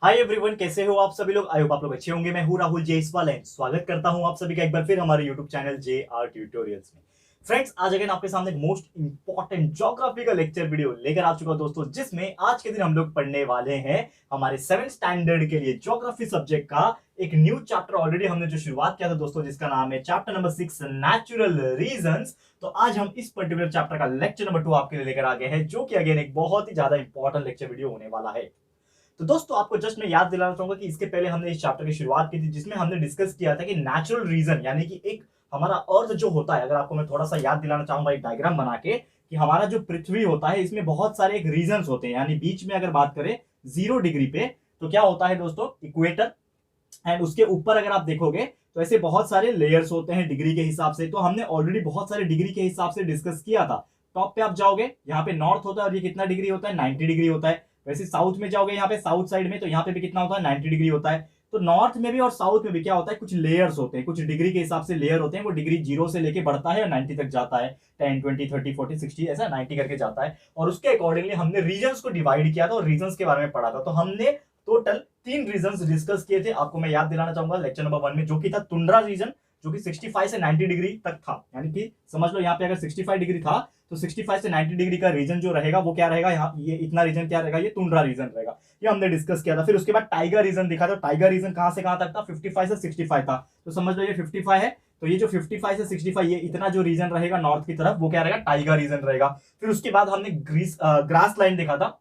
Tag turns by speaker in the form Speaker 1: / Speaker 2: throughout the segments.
Speaker 1: Hi everyone, कैसे हो आप सभी लोग। आई होप आप लोग अच्छे होंगे। मैं हूं राहुल जयसवाल एंड स्वागत करता हूं आप सभी का एक बार फिर हमारे YouTube channel J are tutorials में। फ्रेंड्स, आज अगेन आपके सामने मोस्ट इंपॉर्टेंट ज्योग्राफी का लेक्चर वीडियो लेकर आ चुका हूं दोस्तों, जिसमें आज के दिन हम लोग पढ़ने वाले हैं हमारे 7th स्टैंडर्ड के लिए ज्योग्राफी सब्जेक्ट का एक न्यू चैप्टर। ऑलरेडी हमने जो शुरुआत किया था दोस्तों, जिसका नाम है चैप्टर नंबर 6 नेचुरल रीजंस। तो आज हम इस पर्टिकुलर चैप्टर का लेक्चर नंबर 2 आपके लिए लेकर आ गए हैं, जो कि अगेन एक बहुत ही ज्यादा इंपॉर्टेंट लेक्चर वीडियो होने वाला है। तो दोस्तों, आपको जस्ट मैं याद दिलाना चाहूंगा कि इसके पहले हमने इस चैप्टर की शुरुआत की थी, जिसमें हमने डिस्कस किया था कि नेचुरल रीजन यानी कि एक हमारा अर्थ जो होता है, अगर आपको मैं थोड़ा सा याद दिलाना चाहूंगा एक डायग्राम बना के, कि हमारा जो पृथ्वी होता है इसमें बहुत सारे एक रीजन होते हैं। यानी बीच में अगर बात करें 0 डिग्री पे, तो क्या होता है दोस्तों, इक्वेटर। एंड उसके ऊपर अगर आप देखोगे तो ऐसे बहुत सारे लेयर्स होते हैं डिग्री के हिसाब से। तो हमने ऑलरेडी बहुत सारे डिग्री के हिसाब से डिस्कस किया था। टॉप पे आप जाओगे, यहाँ पे नॉर्थ होता है और ये कितना डिग्री होता है, 90 डिग्री होता है। वैसे साउथ में जाओगे, यहाँ पे साउथ साइड में, तो यहाँ पे भी कितना होता है, 90 डिग्री होता है। तो नॉर्थ में भी और साउथ में भी क्या होता है, कुछ लेयर्स होते हैं, कुछ डिग्री के हिसाब से लेयर होते हैं। वो डिग्री 0 से लेके बढ़ता है और 90 तक जाता है। 10, 20, 30, 40, 60 ऐसा 90 करके जाता है। और उसके अकॉर्डिंगली हमने रीजन्स को डिवाइड किया था और रीजन्स के बारे में पढ़ा था। तो हमने टोटल 3 रीजन्स डिस्कस किए थे। आपको मैं याद दिलाना चाहूंगा लेक्चर नंबर 1 में, जो कि था टुंड्रा रीजन, जो कि 65 से 90 डिग्री तक था। यानी कि समझ लो यहाँ पे अगर 65 डिग्री था, तो 65 से 90 डिग्री का रीजन जो रहेगा वो क्या रहेगा, यहाँ ये इतना रीजन क्या रहेगा, ये टुंड्रा रीजन रहेगा। ये हमने डिस्कस किया था। फिर उसके बाद टाइगर रीजन दिखा था। टाइगर रीजन कहां से कहां तक था, 55 से 65 था। तो समझ लो ये 55 है, तो ये जो 55 से 65 ये इतना जो रीजन रहेगा नॉर्थ की तरफ, वो क्या रहेगा, टाइगर रीजन रहेगा। फिर उसके बाद हमने ग्रास लाइन देखा था,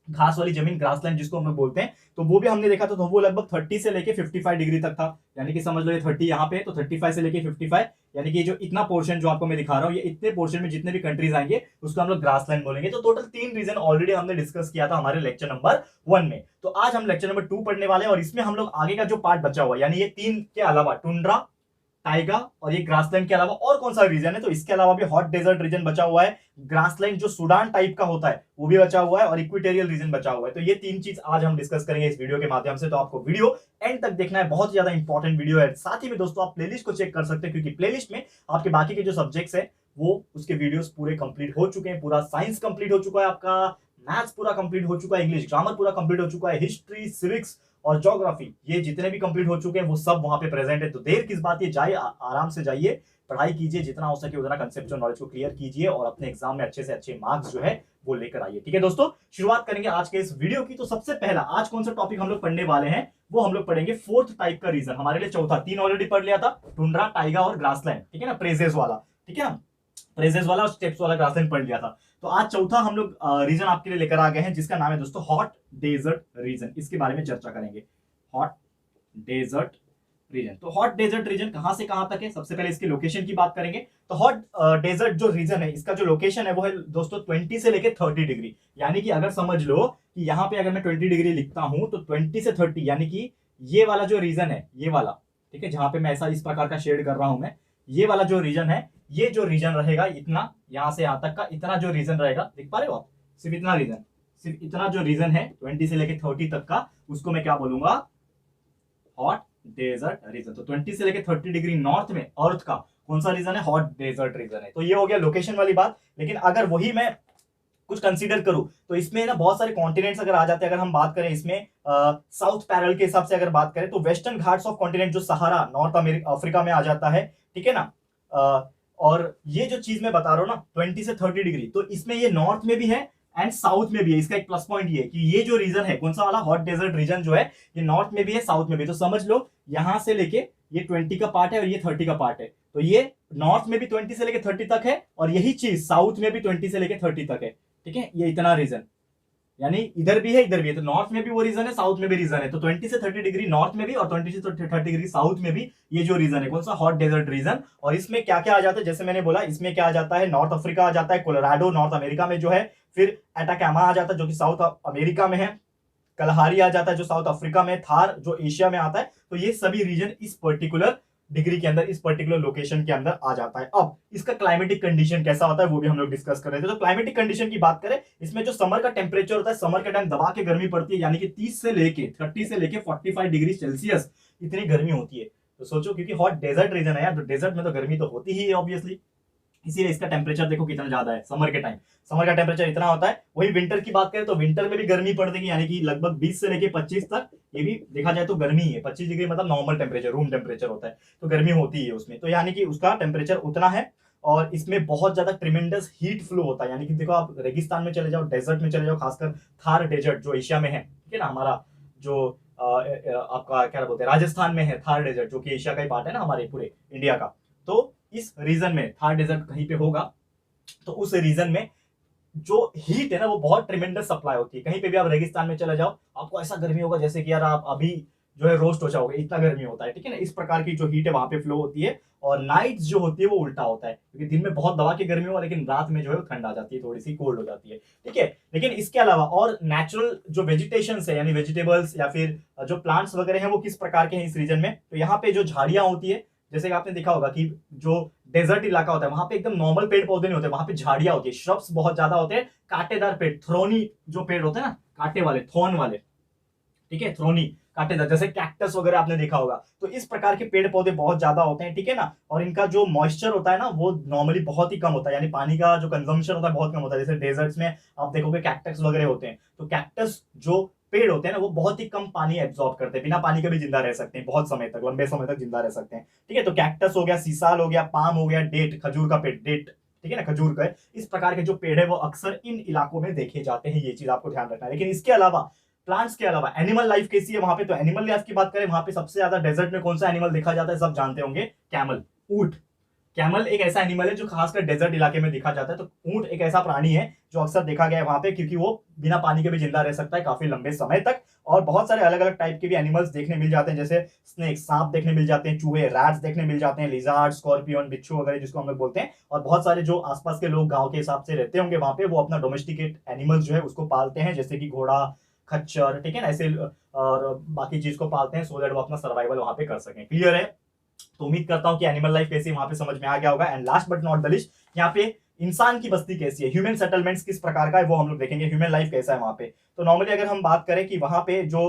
Speaker 1: घास वाली जमीन, ग्रासलैंड जिसको हम लोग बोलते हैं। तो वो भी हमने देखा था। तो वो लगभग 30 से लेके 55 डिग्री तक था। यानी कि समझ लो ये 30 यहाँ पे, तो 35 से लेके 55, यानी कि जो इतना पोर्शन जो आपको मैं दिखा रहा हूँ, ये इतने पोर्शन में जितने भी कंट्रीज आएंगे उसको हम लोग ग्रासलैंड बोलेंगे। तो टोटल 3 रीजन ऑलरेडी हमने डिस्कस किया था हमारे लेक्चर नंबर 1 में। तो आज हम लेक्चर नंबर 2 पढ़ने वाले हैं, और इसमें हम लोग आगे का जो पार्ट बचा हुआ, यानी ये 3 के अलावा टुंड्रा, टाइगा और ये ग्रासलैंड के अलावा और कौन सा रीजन है, तो इसके अलावा भी हॉट डेजर्ट रीजन बचा हुआ है। ग्रासलैंड जो सूडान टाइप का होता है वो भी बचा हुआ है, और इक्वेटोरियल रीजन बचा हुआ है। तो ये 3 चीज आज हम डिस्कस करेंगे इस वीडियो के माध्यम से। तो आपको वीडियो एंड तक देखना है, बहुत ज्यादा इंपॉर्टेंट वीडियो है। साथ ही में दोस्तों आप प्लेलिस्ट को चेक कर सकते हैं, क्योंकि प्लेलिस्ट में आपके बाकी के जो सब्जेक्ट्स है वो उसके वीडियोस पूरे कंप्लीट हो चुके हैं। पूरा साइंस कंप्लीट हो चुका है आपका, मैथ्स पूरा कंप्लीट हो चुका है, इंग्लिश ग्रामर पूरा कंप्लीट हो चुका है, हिस्ट्री, सिविक्स और ज्योग्राफी ये जितने भी कंप्लीट हो चुके हैं वो सब वहां पे प्रेजेंट है। तो देर किस बात, ये जाइए, आराम से जाइए, पढ़ाई कीजिए, जितना हो सके उतना कंसेप्चुअल नॉलेज को क्लियर कीजिए और अपने एग्जाम में अच्छे से अच्छे मार्क्स जो है वो लेकर आइए। ठीक है दोस्तों, शुरुआत करेंगे आज के इस वीडियो की। तो सबसे पहला आज कौन सा टॉपिक हम लोग पढ़ने वाले हैं, वो हम लोग पढ़ेंगे 4th टाइप का रीजन। हमारे लिए चौथा, 3 ऑलरेडी पढ़ लिया था, टुंड्रा, टाइगा और ग्रासलैंड। ठीक है ना, प्रेजेस वाला, ठीक है ना, प्रेजेस वाला और स्टेप्स वाला ग्रासलैंड पढ़ लिया था। तो आज चौथा हम लोग रीजन आपके लिए लेकर आ गए हैं, जिसका नाम है दोस्तों हॉट डेजर्ट रीजन। इसके बारे में चर्चा करेंगे, हॉट डेजर्ट रीजन। तो हॉट डेजर्ट रीजन कहां से कहां तक है, सबसे पहले इसके लोकेशन की बात करेंगे। तो हॉट डेजर्ट जो रीजन है, इसका जो लोकेशन है वो है दोस्तों 20 से लेके 30 डिग्री। यानी कि अगर समझ लो कि यहां पे अगर मैं 20 डिग्री लिखता हूं, तो 20 से 30 यानी कि ये वाला जो रीजन है, ये वाला, ठीक है, जहां पे मैं ऐसा इस प्रकार का शेड कर रहा हूं मैं, ये वाला जो रीजन है, ये जो रीजन रहेगा इतना, यहां से यहां तक का इतना जो रीजन रहेगा, देख पा रहे हो आप, सिर्फ इतना रीजन, सिर्फ इतना जो रीजन है 20 से लेके 30 तक का, उसको मैं क्या बोलूंगा, हॉट डेजर्ट रीजन। तो 20 से लेके 30 डिग्री नॉर्थ में अर्थ का कौन सा रीजन है, हॉट डेजर्ट रीजन है। तो ये हो गया लोकेशन वाली बात। लेकिन अगर वही मैं कुछ कंसीडर करूं, तो इसमें ना बहुत सारे कॉन्टिनेंट्स अगर आ जाते हैं। अगर हम बात करें इसमें साउथ पैरल के हिसाब से अगर बात करें, तो वेस्टर्न घाट्स ऑफ कॉन्टिनेंट जो सहारा नॉर्थ अफ्रीका में आ जाता है, ठीक है ना। और ये जो चीज मैं बता रहा हूं ना 20 से 30 डिग्री, तो इसमें ये नॉर्थ में भी है एंड साउथ में भी है। इसका एक प्लस पॉइंट ये है कि ये जो रीजन है, कौन सा वाला, हॉट डेजर्ट रीजन जो है, ये नॉर्थ में भी है, साउथ में भी। तो समझ लो यहां से लेके ये 20 का पार्ट है और ये 30 का पार्ट है। तो ये नॉर्थ में भी 20 से लेके 30 तक है, और यही चीज साउथ में भी 20 से लेके 30 तक है। ठीक है, ये इतना रीजन, यानी इधर भी है इधर भी है। तो नॉर्थ में भी वो रीजन है, साउथ में भी रीजन है। तो 20 से 30 डिग्री नॉर्थ में भी और 20 से 30 डिग्री साउथ में भी ये जो रीजन है, कौन सा, हॉट डेजर्ट रीजन। और इसमें क्या क्या आ जाता है, जैसे मैंने बोला, इसमें क्या आ जाता है, नॉर्थ अफ्रीका आ जाता है, कोलोराडो नॉर्थ अमेरिका में जो है, फिर एटाकामा आ जाता है जो कि साउथ अमेरिका में है, कलहारी आ जाता है जो साउथ अफ्रीका में, थार जो एशिया में आता है। तो ये सभी रीजन इस पर्टिकुलर डिग्री के अंदर, इस पर्टिकुलर लोकेशन के अंदर आ जाता है। अब इसका क्लाइमेटिक कंडीशन कैसा होता है वो भी हम लोग डिस्कस कर रहे थे। तो क्लाइमेटिक कंडीशन की बात करें, इसमें जो समर का टेम्परेचर होता है, समर के टाइम दबा के गर्मी पड़ती है, यानी कि 30 से लेके 45 डिग्री सेल्सियस इतनी गर्मी होती है। तो सोचो, क्योंकि हॉट डेजर्ट रीजन है यार, तो डेजर्ट में तो गर्मी तो होती ही है ऑब्वियसली। इसीलिए इसका टेम्परेचर देखो कितना ज्यादा है समर के टाइम। समर का टेम्परेचर इतना होता है। वही विंटर की बात करें तो विंटर में भी गर्मी पड़ देगी, यानी कि लगभग 20 से लेके 25 तक। ये भी देखा जाए तो गर्मी ही है। 25 डिग्री मतलब नॉर्मल टेम्परेचर, रूम टेम्परेचर होता है, तो गर्मी होती है उसमें। तो यानी कि उसका टेम्परेचर उतना है। और इसमें बहुत ज्यादा ट्रिमेंडस हीट फ्लो होता है। यानी कि देखो आप रेगिस्तान में चले जाओ, डेजर्ट में चले जाओ, खासकर थार डेजर्ट जो एशिया में है, ठीक है ना, हमारा जो आपका क्या बोलते हैं, राजस्थान में है थार डेजर्ट, जो कि एशिया का ही पार्ट है ना हमारे पूरे इंडिया का। तो इस रीजन में थार डेजर्ट कहीं पे होगा, तो उस रीजन में जो हीट है ना वो बहुत ट्रिमेंडस सप्लाई होती है। कहीं पे भी आप रेगिस्तान में चले जाओ, आपको ऐसा गर्मी होगा जैसे कि यार आप अभी जो है रोस्ट हो जाओगे, इतना गर्मी होता है, ठीक है ना। इस प्रकार की जो हीट है वहां पे फ्लो होती है। और नाइट जो होती है वो उल्टा होता है, क्योंकि दिन में बहुत दबा की गर्मी होगा, लेकिन रात में जो है ठंड आ जाती है, थोड़ी सी कोल्ड हो जाती है, ठीक है। लेकिन इसके अलावा और नेचुरल जो वेजिटेशन है, यानी वेजिटेबल्स या फिर जो प्लांट्स वगैरह हैं, वो किस प्रकार के हैं इस रीजन में। तो यहाँ पे जो झाड़ियां होती है, जैसे कि आपने देखा होगा कि जो डेजर्ट इलाका होता है वहां पे एकदम नॉर्मल पेड़ पौधे नहीं होते, वहां पे झाड़ियां होती है, श्रब्स बहुत ज्यादा होते हैं, कांटेदार पेड़, थ्रोनी जो पेड़ होते हैं ना, कांटे वाले, थॉर्न वाले, ठीक है, थ्रोनी कांटेदार, जैसे कैक्टस वगैरह आपने देखा होगा। तो इस प्रकार के पेड़ पौधे बहुत ज्यादा होते हैं, ठीक है ना। और इनका जो मॉइस्चर होता है ना वो नॉर्मली बहुत ही कम होता है, यानी पानी का जो कंजम्पशन होता है बहुत कम होता है। जैसे डेजर्ट्स में आप देखोगे कैक्टस वगैरह होते हैं, तो कैक्टस जो पेड़ होते हैं ना वो बहुत ही कम पानी एब्जॉर्ब करते हैं, बिना पानी के भी जिंदा रह सकते हैं, बहुत समय तक, लंबे समय तक जिंदा रह सकते हैं, ठीक है। तो कैक्टस हो गया, सीसाल हो गया, पाम हो गया, डेट, खजूर का पेड़, डेट, ठीक है ना, खजूर का। इस प्रकार के जो पेड़ है वो अक्सर इन इलाकों में देखे जाते हैं, ये चीज आपको ध्यान रखना है। लेकिन इसके अलावा, प्लांट्स के अलावा एनिमल लाइफ कैसी है वहां पे, तो एनिमल लाइफ की बात करें, वहां पे सबसे ज्यादा डेजर्ट में कौन सा एनिमल देखा जाता है, सब जानते होंगे, कैमल, ऊंट। कैमल एक ऐसा एनिमल है जो खासकर डेजर्ट इलाके में देखा जाता है। तो ऊंट एक ऐसा प्राणी है जो अक्सर देखा गया है वहां पे, क्योंकि वो बिना पानी के भी जिंदा रह सकता है काफी लंबे समय तक। और बहुत सारे अलग अलग टाइप के भी एनिमल्स देखने मिल जाते हैं, जैसे स्नेक, सांप देखने मिल जाते हैं, चूहे, रैट्स देखने मिल जाते हैं, लिजार्ड, स्कॉर्पियन, बिच्छू वगैरह जिसको हम लोग बोलते हैं। और बहुत सारे जो आसपास के लोग गांव के हिसाब से रहते होंगे वहां पे, वो अपना डोमेस्टिकेट एनिमल्स जो है उसको पालते हैं, जैसे कि घोड़ा, खच्चर, ठीक है ना, ऐसे और बाकी चीज को पालते हैं, सो दैट वो अपना सर्वाइवल वहां पे कर सकें। क्लियर है। तो उम्मीद करता हूं कि एनिमल लाइफ कैसी वहां पे समझ में आ गया होगा। And last but not the list, यहाँ पे इंसान की बस्ती कैसी है, ह्यूमन सेटलमेंट्स किस प्रकार का है वो हम लोग देखेंगे, ह्यूमन लाइफ कैसा है वहां पे। तो नॉर्मली अगर हम बात करें कि वहां पे जो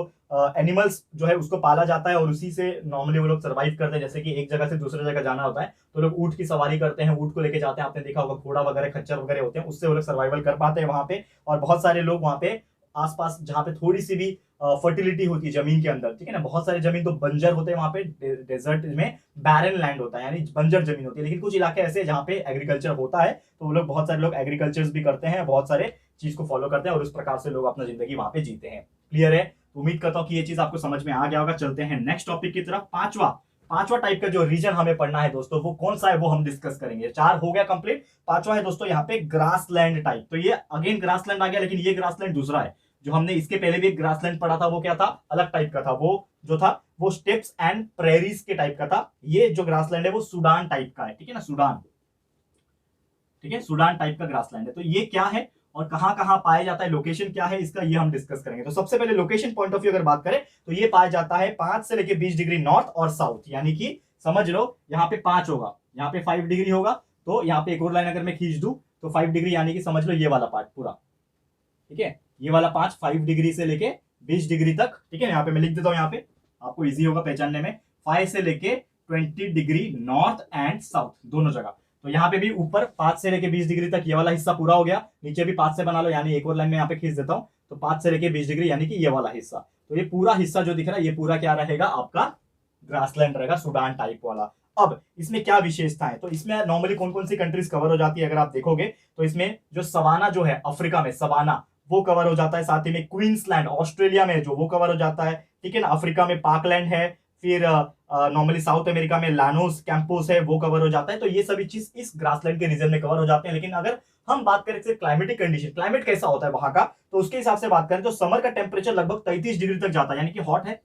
Speaker 1: एनिमल्स जो है उसको पाला जाता है और उसी से नॉर्मली वो लोग सर्वाइव करते हैं। जैसे कि एक जगह से दूसरे जगह जाना होता है तो लोग ऊंट की सवारी करते हैं, ऊंट को लेके जाते हैं, आपने देखा होगा, घोड़ा वगैरह, खच्चर वगैरह होते हैं, उससे वो लोग सर्वाइवल कर पाते हैं वहां पे। और बहुत सारे लोग वहां पे आसपास जहां पे थोड़ी सी भी फर्टिलिटी होती है जमीन के अंदर, ठीक है ना, बहुत सारे जमीन तो बंजर होते हैं वहां पे, डेजर्ट में बैरन लैंड होता है, यानी बंजर जमीन होती है। लेकिन कुछ इलाके ऐसे जहां पे एग्रीकल्चर होता है, तो वो लोग, बहुत सारे लोग एग्रीकल्चर भी करते हैं, बहुत सारे चीज को फॉलो करते हैं, और उस प्रकार से लोग अपना जिंदगी वहां पे जीते हैं। क्लियर है। तो उम्मीद करता हूं कि ये चीज आपको समझ में आ गया होगा। चलते हैं नेक्स्ट टॉपिक की तरफ। पांचवा टाइप का जो रीजन हमें पढ़ना है दोस्तों, वो कौन सा है वो हम डिस्कस करेंगे। 4 हो गया कंप्लीट, पांचवा है दोस्तों यहाँ पे ग्रासलैंड टाइप। तो ये अगेन ग्रासलैंड आ गया, लेकिन ये ग्रासलैंड दूसरा है। जो हमने इसके पहले भी एक ग्रासलैंड पढ़ा था वो क्या था, अलग टाइप का था। वो जो था वो स्टेप्स एंड प्रेरीज के टाइप का था। ये जो ग्रासलैंड है वो सूडान टाइप का है, ठीक है ना, सूडान, ठीक है, सूडान टाइप का ग्रासलैंड है। तो ये क्या है और कहां कहां पाया जाता है, लोकेशन क्या है इसका, ये हम डिस्कस करेंगे। तो सबसे पहले लोकेशन पॉइंट ऑफ व्यू अगर बात करें तो ये पाया जाता है 5 से लेकर 20 डिग्री नॉर्थ और साउथ, यानी कि समझ लो यहाँ पे 5 होगा, यहाँ पे 5 डिग्री होगा। तो यहाँ पे एक और लाइन अगर मैं खींच दूं तो 5 डिग्री, यानी कि समझ लो ये वाला पार्ट पूरा, ठीक है, ये वाला 5 डिग्री से लेके 20 डिग्री तक, ठीक है। यहाँ पे मैं लिख देता हूं, यहाँ पे आपको इजी होगा पहचानने में, 5 से लेके 20 डिग्री नॉर्थ एंड साउथ दोनों जगह। तो यहाँ पे भी ऊपर 5 से लेके 20 डिग्री तक ये वाला हिस्सा पूरा हो गया, नीचे भी 5 से बना लो, यानी एक और लाइन में यहाँ पे खींच देता हूं, तो 5 से लेके 20 डिग्री यानी कि ये वाला हिस्सा। तो ये पूरा हिस्सा जो दिख रहा है ये पूरा क्या रहेगा, आपका ग्रासलैंड रहेगा, सूडान टाइप वाला। अब इसमें क्या विशेषता है, तो इसमें नॉर्मली कौन कौन सी कंट्रीज कवर हो जाती है अगर आप देखोगे तो इसमें जो सवाना जो है अफ्रीका में, सवाना वो कवर हो जाता है, साथ ही में क्वींसलैंड ऑस्ट्रेलिया में जो वो कवर हो जाता है, ठीक है ना। अफ्रीका में पार्कलैंड है, फिर नॉर्मली साउथ अमेरिका में लानोस कैंपोस है वो कवर हो जाता है। तो ये सभी चीज इस ग्रासलैंड के रीजन में कवर हो जाते हैं। लेकिन अगर हम बात करें क्लाइमेटिक कंडीशन, क्लाइमेट कैसा होता है वहां का, तो उसके हिसाब से बात करें तो समर का टेम्परेचर लगभग 33 डिग्री तक जाता है, यानी कि हॉट है,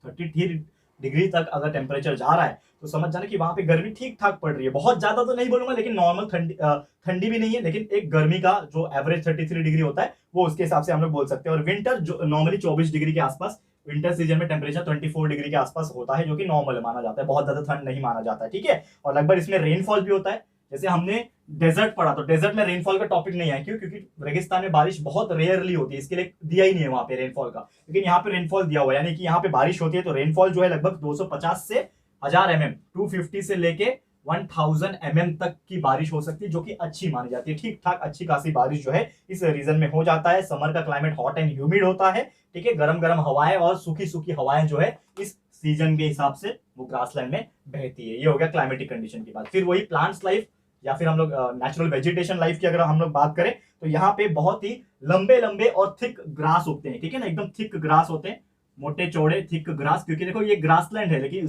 Speaker 1: 33 डिग्री तक अगर टेम्परेचर जा रहा है तो समझ जाना कि वहां पे गर्मी ठीक ठाक पड़ रही है। बहुत ज्यादा तो नहीं बोलूंगा, लेकिन नॉर्मल ठंडी भी नहीं है, लेकिन एक गर्मी का जो एवरेज 33 डिग्री होता है वो उसके हिसाब से हम लोग बोल सकते हैं। और विंटर जो नॉर्मली 24 डिग्री के आसपास, विंटर सीजन में टेम्परेचर 24 डिग्री के आसपास होता है, जो कि नॉर्मल माना जाता है, बहुत ज्यादा ठंड नहीं माना जाता है, ठीक है। और लगभग इसमें रेनफॉल भी होता है। जैसे हमने डेजर्ट पढ़ा तो डेजर्ट में रेनफॉल का टॉपिक नहीं है, क्यों, क्योंकि रेगिस्तान में बारिश बहुत रेयरली होती है, इसके लिए दिया ही नहीं है वहां पे रेनफॉल का। लेकिन यहाँ पे रेनफॉल दिया हुआ है, यानी कि यहाँ पे बारिश होती है, तो रेनफॉल जो है लगभग 250 से 1000 mm, 250 से लेके 1000 mm तक की बारिश हो सकती है, जो कि अच्छी मानी जाती है। ठीक ठाक अच्छी खासी बारिश जो है इस रीजन में हो जाता है। समर का क्लाइमेट हॉट एंड ह्यूमिड होता है, ठीक है, गरम गरम हवाएं और सूखी सूखी हवाएं जो है इस सीजन के हिसाब से वो ग्रासलैंड में बहती है। ये हो गया क्लाइमेटिक कंडीशन की बात। फिर वही प्लांट्स लाइफ या फिर हम लोग नेचुरल वेजिटेशन लाइफ की अगर हम लोग बात करें तो यहाँ पे बहुत ही लंबे लंबे और थिक ग्रास उगते हैं, ठीक है ना, एकदम थिक ग्रास होते हैं, मोटे चौड़े थिक ग्रास। क्योंकि देखो ये ग्रासलैंड है, लेकिन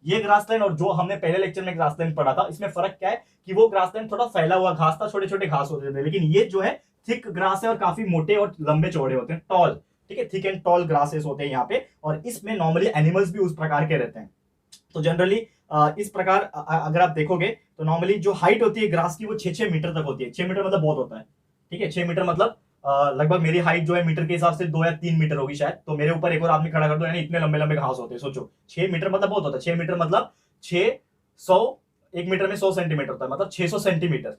Speaker 1: ये ग्रासलैंड और जो हमने पहले लेक्चर में ग्रासलैंड पढ़ा था, इसमें फर्क क्या है कि वो ग्रासलैंड थोड़ा फैला हुआ घास था, छोटे छोटे घास होते थे, लेकिन ये जो है थिक ग्रास है और काफी मोटे और लंबे चौड़े होते हैं, टॉल, ठीक है, थिक एंड टॉल ग्रासेस होते हैं यहाँ पे। और इसमें नॉर्मली एनिमल्स भी उस प्रकार के रहते हैं। तो जनरली इस प्रकार अगर आप देखोगे तो नॉर्मली जो हाइट होती है ग्रास की वो 6-6 मीटर तक होती है। 6 मीटर मतलब बहुत होता है, ठीक है, 6 मीटर मतलब लगभग मेरी हाइट जो है मीटर के हिसाब से 2 या 3 मीटर होगी शायद। तो मेरे ऊपर एक और आदमी खड़ा कर दो, यानी इतने लंबे लंबे घास होते हैं। सोचो 6 मीटर मतलब बहुत होता है। 6 मीटर मतलब 600, 1 मीटर में 100 सेंटीमीटर होता है, मतलब 600 सेंटीमीटर,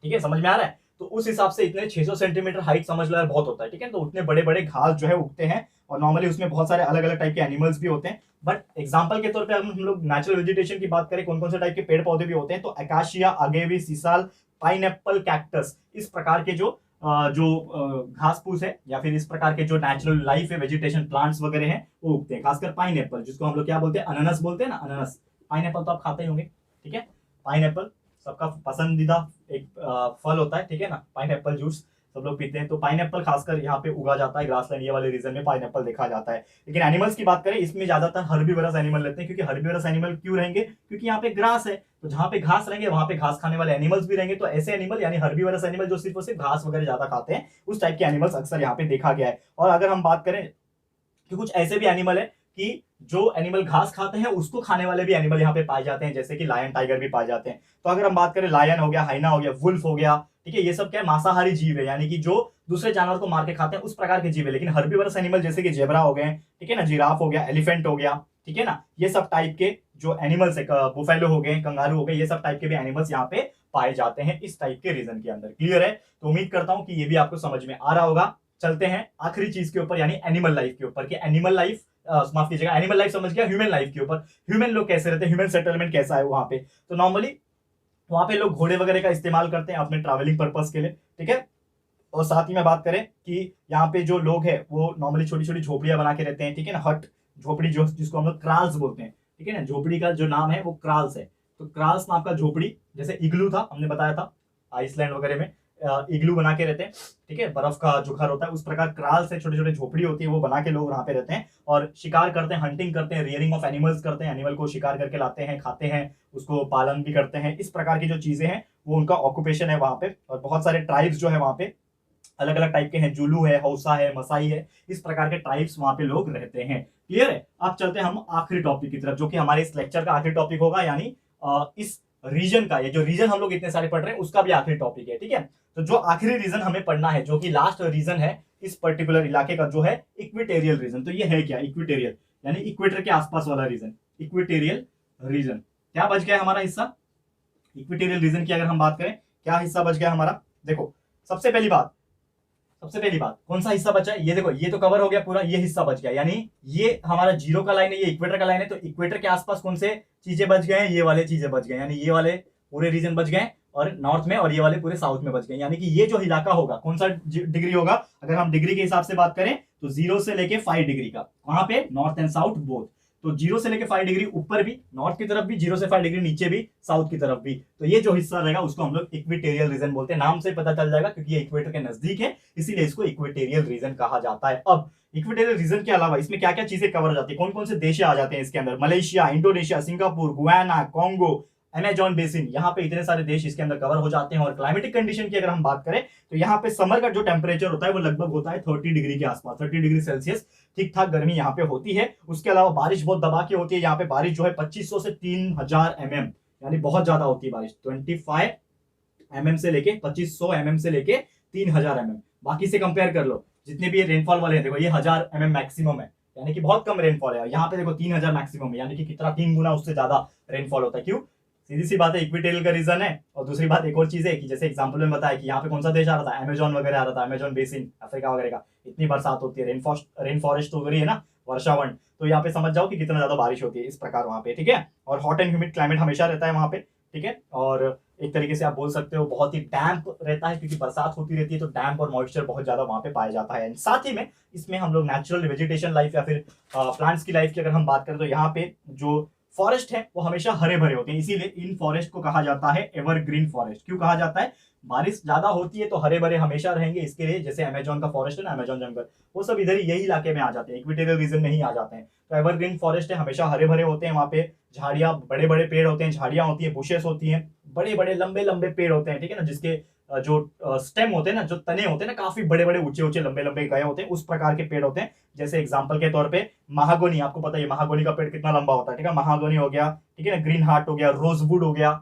Speaker 1: ठीक है, समझ में आ रहा है। तो उस हिसाब से इतने 600 सेंटीमीटर हाइट समझ लो यार बहुत होता है, ठीक है। तो उतने बड़े बड़े घास जो है उगते हैं और नॉर्मली उसमें बहुत सारे अलग अलग टाइप के एनिमल्स भी होते हैं। बट एग्जांपल के तौर पे हम लोग नेचुरल वेजिटेशन की बात करें, कौन कौन से टाइप के पेड़ पौधे भी होते हैं, तो अकाशिया, अगेवी, सीसाल, पाइनएप्पल, कैक्टस, इस प्रकार के जो घास फूस है या फिर इस प्रकार के जो नेचुरल लाइफ है, वेजिटेशन प्लांट्स वगैरह हैं वो उगते हैं। खासकर पाइनएप्पल, जिसको हम लोग क्या बोलते हैं, अनानस बोलते हैं ना, अनानस। पाइनएप्पल तो आप खाते ही होंगे, ठीक है, पाइनएप्पल सबका पसंदीदा एक फल होता है, ठीक है ना, पाइनएप्पल जूस सब लोग पीते हैं। तो पाइनएप्पल खासकर यहाँ पे उगा जाता है ग्रासलैंड ये वाले रीजन में, पाइनएप्पल देखा जाता है। लेकिन एनिमल्स की बात करें, इसमें ज्यादातर हर्बीवरस एनिमल रहते हैं। क्योंकि हर्बीवरस एनिमल क्यों रहेंगे, क्योंकि यहाँ पे ग्रास है, तो जहां पे घास रहेंगे वहां पे घास खाने वाले एनिमल्स भी रहेंगे। तो ऐसे एनिमल यानी हर्बीवरस एनिमल जो सिर्फ और सिर्फ घास वगैरह ज्यादा खाते हैं, उस टाइप के एनिमल्स अक्सर यहाँ पे देखा गया है। और अगर हम बात करें कि कुछ ऐसे भी एनिमल है कि जो एनिमल घास खाते हैं उसको खाने वाले भी एनिमल यहाँ पे पाए जाते हैं, जैसे कि लायन, टाइगर भी पाए जाते हैं। तो अगर हम बात करें, लायन हो गया, हाइना हो गया, वुल्फ हो गया, ठीक है, ये सब क्या है, मांसाहारी जीव है, यानी कि जो दूसरे जानवर को मार के खाते हैं उस प्रकार के जीव है। लेकिन हर्बीवरस एनिमल जैसे कि जेब्रा हो गए, ठीक है ना, जिराफ हो गया, एलिफेंट हो गया, ठीक है ना, ये सब टाइप के जो एनिमल्स है, बुफेलो हो गए, कंगारू हो गए, ये सब टाइप के भी एनिमल्स यहाँ पे पाए जाते हैं इस टाइप के रीजन के अंदर। क्लियर है? तो उम्मीद करता हूं कि ये भी आपको समझ में आ रहा होगा। चलते हैं आखिरी चीज के ऊपर, यानी एनिमल लाइफ के ऊपर, कि एनिमल लाइफ, माफ कीजिएगा, एनिमल लाइफ समझ गया, ह्यूमन लाइफ के ऊपर, ह्यूमन लोग कैसे रहते हैं, ह्यूमन सेटलमेंट कैसा है वहां पे। तो नॉर्मली वहां पे लोग घोड़े वगैरह का इस्तेमाल करते हैं अपने ट्रैवलिंग पर्पस के लिए, ठीक है। और साथ ही में बात करें कि यहाँ पे जो लोग हैं वो नॉर्मली छोटी छोटी झोपड़ियां बना के रहते हैं, ठीक है ना, हट, झोपड़ी, जो जिसको हम लोग क्राल्स बोलते हैं, ठीक है ना, झोपड़ी का जो नाम है वो क्राल्स है। तो क्राल्स नाम का झोपड़ी, जैसे इग्लू था, हमने बताया था आइसलैंड वगैरह में इग्लू बना के रहते हैं, ठीक है, बर्फ का जो घर होता है, उस प्रकार क्राल से छोटे छोटे झोपड़ी होती है, वो बना के लोग वहां पे रहते हैं और शिकार करते हैं, हंटिंग करते हैं, रियरिंग ऑफ एनिमल्स करते हैं, एनिमल को शिकार करके लाते हैं, खाते हैं, उसको पालन भी करते हैं। इस प्रकार की जो चीजें हैं वो उनका ऑक्यूपेशन है वहां पे। और बहुत सारे ट्राइब्स जो है वहां पे अलग अलग टाइप के हैं, जुलू है, हौसा है, मसाई है, इस प्रकार के ट्राइब्स वहां पे लोग रहते हैं। क्लियर है? अब चलते हैं हम आखिरी टॉपिक की तरफ, जो कि हमारे इस लेक्चर का आखिरी टॉपिक होगा, यानी इस रीजन का, ये जो रीजन हम लोग इतने सारे पढ़ रहे हैं उसका भी आखिरी टॉपिक है, ठीक है। तो जो आखिरी रीजन हमें पढ़ना है, जो कि लास्ट रीजन है इस पर्टिकुलर इलाके का, जो है इक्वेटेरियल रीजन। तो ये है क्या, इक्वेटेरियल यानी इक्वेटर के आसपास वाला रीजन, इक्वेटेरियल रीजन। क्या बच गया हमारा हिस्सा इक्वेटेरियल रीजन की? अगर हम बात करें क्या हिस्सा बच गया हमारा, देखो सबसे पहली बात कौन सा हिस्सा बचा है, ये देखो, ये तो कवर हो गया पूरा, ये हिस्सा बच गया, यानी ये हमारा जीरो का लाइन है, ये इक्वेटर का लाइन है। तो इक्वेटर के आसपास कौन से चीजें बच गए हैं, ये वाले चीजें बच गए, यानी ये वाले पूरे रीजन बच गए और नॉर्थ में, और ये वाले पूरे साउथ में बच गए। यानी कि ये जो इलाका होगा कौन सा डिग्री होगा, अगर हम डिग्री के हिसाब से बात करें तो 0 से लेके 5 डिग्री का, वहां पे नॉर्थ एंड साउथ बोथ। तो 0 से लेके 5 डिग्री ऊपर भी, नॉर्थ की तरफ भी, 0 से 5 डिग्री नीचे भी, साउथ की तरफ भी। तो ये जो हिस्सा रहेगा उसको हम लोग इक्वेटेरियल रीजन बोलते हैं। नाम से पता चल जाएगा क्योंकि ये इक्वेटर के नजदीक है, इसीलिए इसको इक्वेटेरियल रीजन कहा जाता है। अब इक्वेटेरियल रीजन के अलावा इसमें क्या क्या चीजें कवर हो जाती है, कौन कौन से देश आ जाते हैं इसके अंदर, Malaysia, Indonesia, Singapore, Guyana, Congo, Amazon basin, यहाँ पे इतने सारे देश इसके अंदर कवर हो जाते हैं। और क्लाइमेटिक कंडीशन की अगर हम बात करें तो यहाँ पे समर का जो टेम्परेचर होता है वो लगभग होता है 30 डिग्री के आसपास, 30 डिग्री सेल्सियस, ठीक ठाक गर्मी यहाँ पे होती है। उसके अलावा बारिश बहुत दबा के होती है, यहाँ पे बारिश जो है 2500 से 3000 mm, यानी बहुत ज्यादा होती है बारिश, 25 mm से लेके 2500 mm से लेके 3000 mm। बाकी से कंपेयर कर लो, जितने भी रेनफॉल वाले हैं, देखो ये 1000 mm मैक्सिमम है, यानी कि बहुत कम रेनफॉल है। यहाँ पे देखो 3000 मैक्सिमम है, यानी कि कितना, 3 गुना उससे ज्यादा रेनफॉल होता है। क्यों? सीधी सी बात है, इक्वेटोरियल का रीजन है। और दूसरी बात एक और चीज है कि जैसे एग्जांपल में बताया कि यहाँ पे कौन सा देश आ रहा था, अमेजॉन वगैरह आ रहा था, अमेजॉन बेसिन, अफ्रीका वगैरह का, इतनी बरसात होती है, रेन फॉरेस्ट हो रही है ना, वर्षावन, तो यहाँ पे समझ जाओ कि कितना ज्यादा बारिश होती है इस प्रकार वहां पे, ठीक है। और हॉट एंड ह्यूमिड क्लाइमेट हमेशा रहता है वहां पे, ठीक है। और एक तरीके से आप बोल सकते हो बहुत ही डैम्प रहता है, क्योंकि बरसात होती रहती है तो डैम्प और मॉइस्चर बहुत ज्यादा वहां पे पाया जाता है। साथ ही में इसमें हम लोग नेचुरल वेजिटेशन लाइफ या फिर प्लांट्स की लाइफ की अगर हम बात करें तो यहाँ पे जो फॉरेस्ट है वो हमेशा हरे भरे होते हैं, इसीलिए इन फॉरेस्ट को कहा जाता है एवरग्रीन फॉरेस्ट। क्यों कहा जाता है? बारिश ज्यादा होती है तो हरे भरे हमेशा रहेंगे, इसके लिए। जैसे अमेजोन का फॉरेस्ट है ना, अमेजोन जंगल, वो सब इधर यही इलाके में आ जाते हैं, इक्वेटोरियल रीजन में ही आ जाते हैं। तो एवरग्रीन फॉरेस्ट है, हमेशा हरे भरे होते हैं वहां पे। झाड़ियां, बड़े बड़े पेड़ होते हैं, झाड़ियां होती है, बुशेस होती हैं, बड़े बड़े लंबे लंबे पेड़ होते हैं, ठीक है ना, जिसके जो स्टेम होते हैं ना, जो तने होते हैं ना, काफी बड़े बड़े ऊंचे ऊंचे लंबे लंबे गए होते हैं, उस प्रकार के पेड़ होते हैं। जैसे एग्जांपल के तौर पे महागोनी, आपको पता है महागोनी का पेड़ कितना लंबा होता है, ठीक है। महागोनी हो गया, ठीक है ना, ग्रीन हार्ट हो गया, रोजवुड हो गया,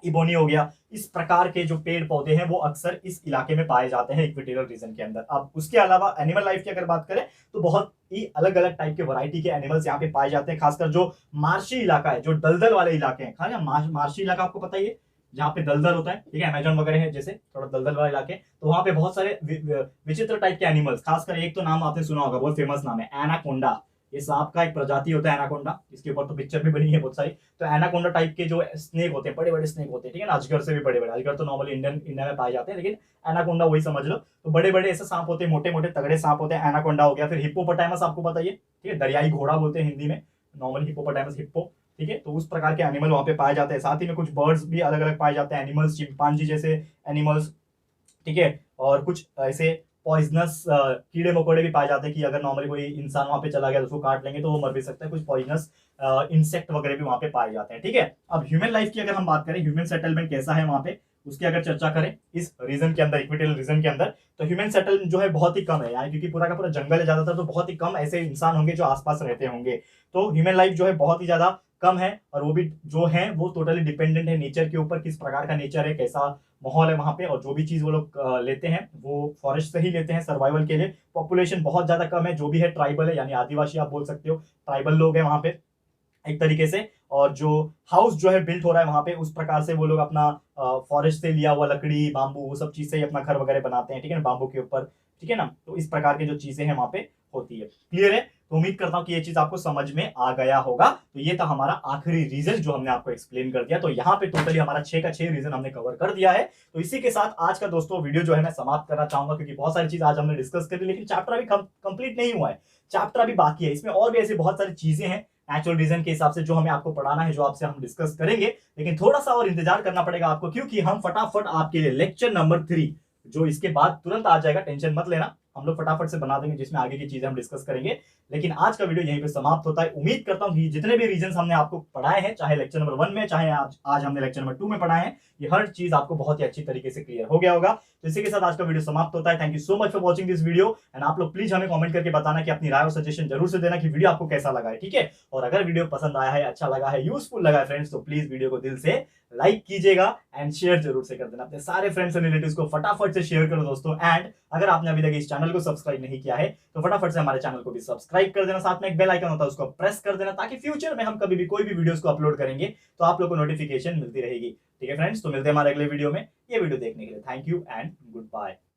Speaker 1: इबोनी हो गया। इस प्रकार के जो पेड़ पौधे हैं वो अक्सर इस इलाके में पाए जाते हैं इक्वेटोरियल रीजन के अंदर। अब उसके अलावा एनिमल लाइफ की अगर बात करें तो बहुत ही अलग अलग टाइप के वैरायटी के एनिमल्स यहाँ पे पाए जाते हैं, खासकर जो मार्शी इलाका है, जो दलदल वाले इलाके हैं, खाना मार्शी इलाका आपको पता ही है, जहाँ पे दलदल होता है, ठीक है, अमेजोन वगैरह है जैसे थोड़ा दलदल वाले इलाके, तो वहां पे बहुत सारे विचित्र टाइप के एनिमल्स, खासकर एक तो नाम आपने सुना होगा, बहुत फेमस नाम है एनाकोंडा। ये सांप का एक प्रजाति होता है एनाकोंडा, इसके ऊपर तो पिक्चर भी बनी है बहुत सारी। तो एनाकोंडा टाइप के जो स्नेक होते हैं, बड़े बड़े स्नेक होते हैं, ठीक है ना, अजगर से भी बड़े बड़े। अजगर तो नॉर्मली इंडिया में पाए जाते हैं, लेकिन एनाकोंडा वही समझ लो। तो बड़े बड़े ऐसे सांप होते हैं, मोटे मोटे तगड़े सांप होते हैं, एनाकोंडा हो गया। फिर हिप्पोपोटामस आपको बताइए, ठीक है, दरियाई घोड़ा बोलते हैं हिंदी में, नॉर्मली हिप्पोपोटामस, हिप्पो, ठीक है। तो उस प्रकार के एनिमल वहां पे पाए जाते हैं। साथ ही में कुछ बर्ड्स भी अलग अलग पाए जाते हैं, एनिमल्स, चिंपांजी जैसे एनिमल्स, ठीक है। और कुछ ऐसे पॉइजनस कीड़े मकोड़े भी पाए जाते हैं कि अगर नॉर्मली कोई इंसान वहां पे चला गया तो उसको काट लेंगे तो वो मर भी सकता है। कुछ पॉइजनस इंसेक्ट वगैरह भी वहां पे पाए जाते हैं, ठीक है। अब ह्यूमन लाइफ की अगर हम बात करें, ह्यूमन सेटलमेंट कैसा है वहां पे, उसकी अगर चर्चा करें इस रीजन के अंदर, इक्वेटोरियल रीजन के अंदर, तो ह्यूमन सेटलमेंट जो है बहुत ही कम है यानी, क्योंकि पूरा का पूरा जंगल है ज्यादातर, तो बहुत ही कम ऐसे इंसान होंगे जो आसपास रहते होंगे। तो ह्यूमन लाइफ जो है बहुत ही ज्यादा कम है, और वो भी जो है वो टोटली डिपेंडेंट है नेचर के ऊपर, किस प्रकार का नेचर है, कैसा माहौल है वहां पे। और जो भी चीज वो लोग लेते हैं वो फॉरेस्ट से ही लेते हैं सर्वाइवल के लिए। पॉपुलेशन बहुत ज्यादा कम है, जो भी है ट्राइबल है, यानी आदिवासी आप बोल सकते हो, ट्राइबल लोग हैं वहां पे एक तरीके से। और जो हाउस जो है बिल्ट हो रहा है वहां पे, उस प्रकार से वो लोग अपना फॉरेस्ट से लिया हुआ लकड़ी, बांबू, वो सब चीज से ही अपना घर वगैरह बनाते हैं, ठीक है ना, बांबू के ऊपर, ठीक है ना। तो इस प्रकार की जो चीजें हैं वहां पे होती है। क्लियर है? तो उम्मीद करता हूं कि ये चीज आपको समझ में आ गया होगा। तो ये था हमारा आखिरी रीजन जो हमने आपको एक्सप्लेन कर दिया। तो यहाँ पे टोटली हमारा 6 का 6 रीजन हमने कवर कर दिया है। तो इसी के साथ आज का दोस्तों वीडियो जो है मैं समाप्त करना चाहूंगा, क्योंकि बहुत सारी चीज आज हमने डिस्कस कर ली, लेकिन चैप्टर अभी कंप्लीट नहीं हुआ है, चैप्टर अभी बाकी है। इसमें और भी ऐसी बहुत सारी चीजें हैं नेचुरल रीजन के हिसाब से जो हमें आपको पढ़ाना है, जो आपसे हम डिस्कस करेंगे। लेकिन थोड़ा सा और इंतजार करना पड़ेगा आपको, क्योंकि हम फटाफट आपके लिए लेक्चर नंबर 3 जो इसके बाद तुरंत आ जाएगा, टेंशन मत लेना, हम लोग फटाफट से बना देंगे, जिसमें आगे की चीजें हम डिस्कस करेंगे। लेकिन आज का वीडियो यहीं पे समाप्त होता है। उम्मीद करता हूं कि जितने भी रीजंस हमने आपको पढ़ाए हैं, चाहे लेक्चर नंबर 1 में, चाहे आज हमने लेक्चर नंबर 2 में पढ़ाए हैं, ये हर चीज आपको बहुत ही अच्छी तरीके से क्लियर हो गया होगा। तो इसी के साथ आज का वीडियो समाप्त होता है। Thank you so much for watching this video, and आप लोग प्लीज हमें कमेंट करके बताना कि अपनी राय और सजेशन जरूर से देना कि वीडियो आपको कैसा लगा है, ठीक है। और अगर वीडियो पसंद आया है, अच्छा लगा है, यूजफुल लगा है फ्रेंड्स, तो प्लीज वीडियो को दिल से लाइक कीजिएगा एंड शेयर जरूर से कर देना अपने सारे फ्रेंड्स और रिलेटिव्स को, फटाफट से शेयर करो दोस्तों। एंड अगर आपने अभी तक इस चैनल को सब्सक्राइब नहीं किया है तो फटाफट से हमारे चैनल को भी सब्सक्राइब कर देना, साथ में एक बेल आइकन होता है उसको प्रेस कर देना, ताकि फ्यूचर में हम कभी भी कोई भी वीडियोस को अपलोड करेंगे तो आप लोग को नोटिफिकेशन मिलती रहेगी, ठीक है फ्रेंड्स। तो मिलते हैं हमारे अगले वीडियो में। ये वीडियो देखने के लिए thank you and good bye.